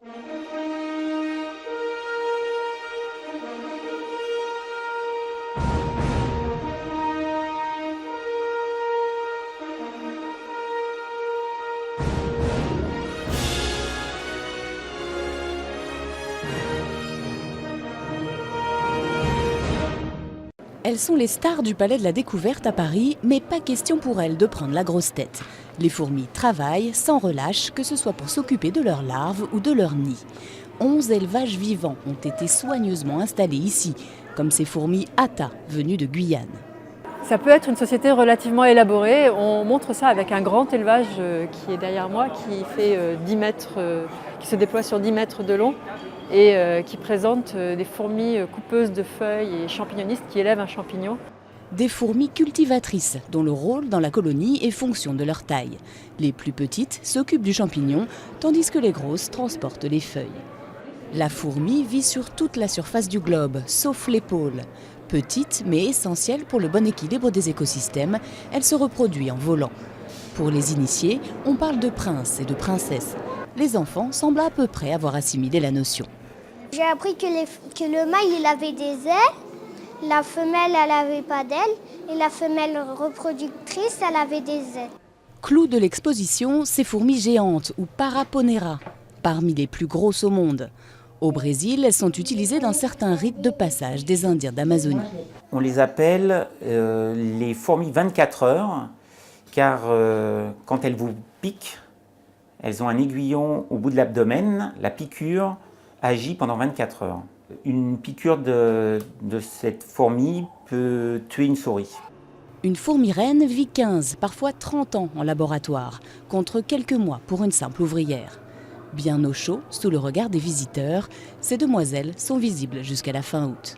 Elles sont les stars du Palais de la Découverte à Paris, mais pas question pour elles de prendre la grosse tête. Les fourmis travaillent sans relâche, que ce soit pour s'occuper de leurs larves ou de leurs nids. 11 élevages vivants ont été soigneusement installés ici, comme ces fourmis Atta, venues de Guyane. Ça peut être une société relativement élaborée. On montre ça avec un grand élevage qui est derrière moi, qui fait 10 mètres, qui se déploie sur 10 mètres de long et qui présente des fourmis coupeuses de feuilles et champignonistes qui élèvent un champignon. Des fourmis cultivatrices, dont le rôle dans la colonie est fonction de leur taille. Les plus petites s'occupent du champignon, tandis que les grosses transportent les feuilles. La fourmi vit sur toute la surface du globe, sauf l'épaule. Petite mais essentielle pour le bon équilibre des écosystèmes, elle se reproduit en volant. Pour les initiés, on parle de prince et de princesse. Les enfants semblent à peu près avoir assimilé la notion. J'ai appris que le mâle il avait des ailes, la femelle elle n'avait pas d'ailes et la femelle reproductrice elle avait des ailes. Clou de l'exposition, ces fourmis géantes ou Paraponera, parmi les plus grosses au monde. Au Brésil, elles sont utilisées dans certains rites de passage des Indiens d'Amazonie. On les appelle les fourmis 24 heures, car quand elles vous piquent, elles ont un aiguillon au bout de l'abdomen. La piqûre agit pendant 24 heures. Une piqûre de cette fourmi peut tuer une souris. Une fourmi reine vit 15, parfois 30 ans en laboratoire, contre quelques mois pour une simple ouvrière. Bien au chaud, sous le regard des visiteurs, ces demoiselles sont visibles jusqu'à la fin août.